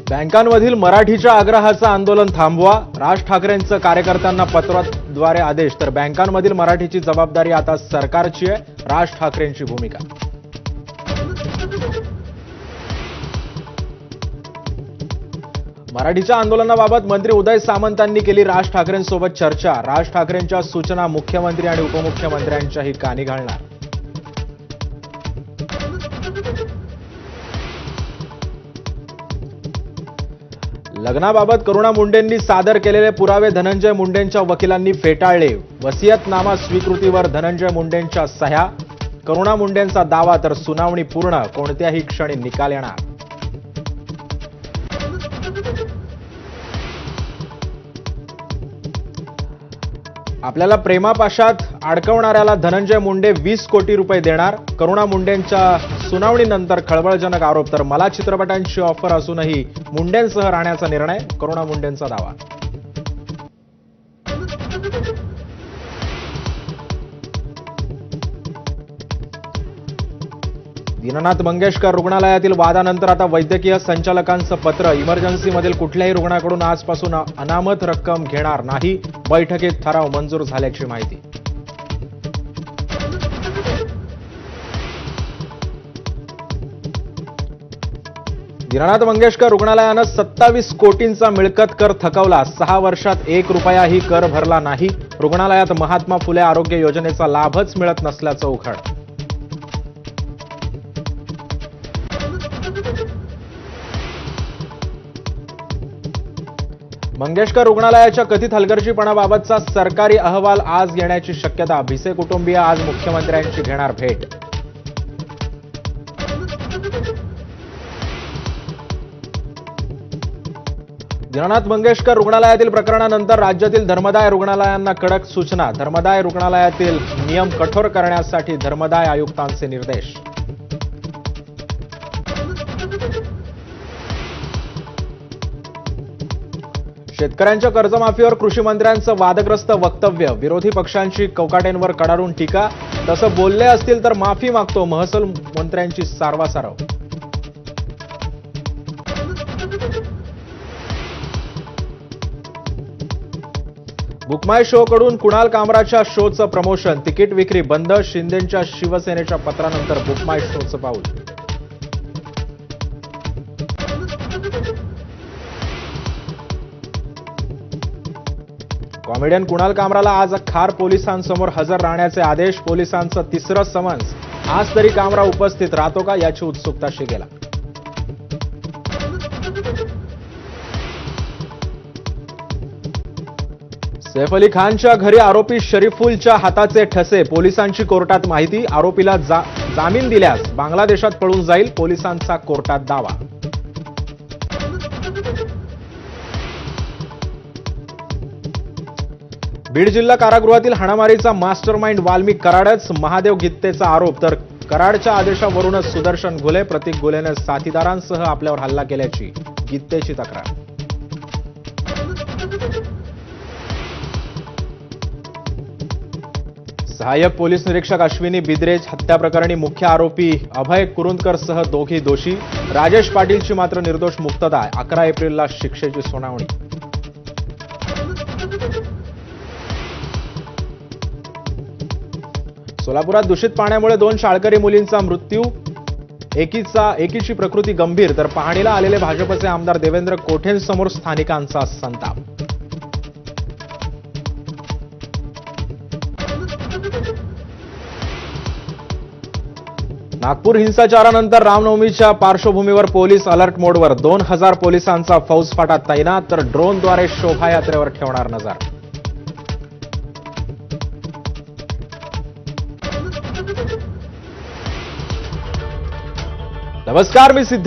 बँकांमधील मराठीच्या आग्रहाचं आंदोलन थांबवा. राज ठाकरेंचं कार्यकर्त्यांना पत्राद्वारे आदेश. तर बँकांमधील मराठीची जबाबदारी आता सरकारची आहे, राज ठाकरेंची भूमिका. मराठीच्या आंदोलनाबाबत मंत्री उदय सामंतांनी केली राज ठाकरेंसोबत चर्चा. राज ठाकरेंच्या सूचना मुख्यमंत्री आणि उपमुख्यमंत्र्यांच्याही कानी घालणार. लग्नाबाबत करुणा मुंडेंनी सादर केलेले पुरावे धनंजय मुंडेंच्या वकिलांनी फेटाळले. वसियतनामा स्वीकृतीवर धनंजय मुंडेंच्या सह्या. करुणा मुंडेंचा दावा, तर सुनावणी पूर्ण, कोणत्याही क्षणी निकाल येणार. आपल्याला प्रेमापाशात अडकवणाऱ्याला धनंजय मुंडे 20 कोटी रुपये देणार. करुणा मुंडेंच्या सुनावणीनंतर खळबळजनक आरोप. तर मला चित्रपटांची ऑफर असूनही मुंडेंसह राहण्याचा निर्णय, करुणा मुंडेंचा दावा. दीनानाथ मंगेशकर रुग्णालयातील वादानंतर आता वैद्यकीय संचालकांचं पत्र. इमर्जन्सीमधील कुठल्याही रुग्णाकडून आजपासून अनामत रक्कम घेणार नाही. बैठकीत ठराव मंजूर झाल्याची माहिती. दीनानाथ मंगेशकर रुग्णालयानं 27 कोटींचा मिळकत कर थकवला. 6 वर्षात 1 रुपयाही कर भरला नाही. रुग्णालयात महात्मा फुले आरोग्य योजनेचा लाभच मिळत नसल्याचं उघड. मंगेशकर रुग्णालयाच्या कथित हलगर्जीपणाबाबतचा सरकारी अहवाल आज येण्याची शक्यता. भिसे कुटुंबीय आज मुख्यमंत्र्यांची घेणार भेट. दीनानाथ मंगेशकर रुग्णालयातील प्रकरणानंतर राज्यातील धर्मदाय रुग्णालयांना कडक सूचना. धर्मदाय रुग्णालयातील नियम कठोर करण्यासाठी धर्मदाय आयुक्तांचे निर्देश. शेतकऱ्यांच्या कर्जमाफीवर कृषी मंत्र्यांचं वादग्रस्त वक्तव्य. विरोधी पक्षांची कोकाटेंवर कडाडून टीका. तसं बोलले असतील तर माफी मागतो, महसूल मंत्र्यांची सारवासारव. बुक माय शो कडून कुणाल कामराच्या शोचं प्रमोशन. तिकीट विक्री बंद. शिंदेंच्या शिवसेनेच्या पत्रानंतर बुक माय शोचं पाऊल. कॉमेडियन कुणाल कामराला आज खार पोलिसांसमोर हजर राहण्याचे आदेश. पोलिसांचं 3रं समन्स. आज तरी कामरा उपस्थित राहतो का, याची उत्सुकता शिगेला. सैफ अली खानच्या घरी आरोपी शरीफुलच्या हाताचे ठसे. पोलिसांची कोर्टात माहिती. आरोपीला जामीन दिल्यास बांगलादेशात पळून जाईल. पोलिसांचा कोर्टात दावा. बीड जिल्हा कारागृहातील हाणामारीचा मास्टरमाइंड वाल्मिक कराडच. महादेव गित्तेचा आरोप. तर कराडच्या आदेशावरूनच सुदर्शन घुले, प्रतीक घुलेने साथीदारांसह आपल्यावर हल्ला केल्याची गित्तेची तक्रार. सहाय्यक पोलीस निरीक्षक अश्विनी बिद्रेज हत्या प्रकरणी मुख्य आरोपी अभय कुरुंदकरसह दोघी दोषी. राजेश पाटीलची मात्र निर्दोष मुक्तता. 11 एप्रिलला शिक्षेची सुनावणी. सोलापुरात दूषित पाण्यामुळे 2 शाळकरी मुलींचा मृत्यू. एकीची प्रकृती गंभीर. तर पाहणीला आलेले भाजपचे आमदार देवेंद्र कोठेंसमोर स्थानिकांचा संताप. नागपूर हिंसाचारानंतर रामनवमीच्या पार्श्वभूमीवर पोलीस अलर्ट मोडवर. 2000 पोलिसांचा फौजफाटा तैनात. तर ड्रोनद्वारे शोभायात्रेवर ठेवणार नजर. नमस्कार, मी सिद्धेश.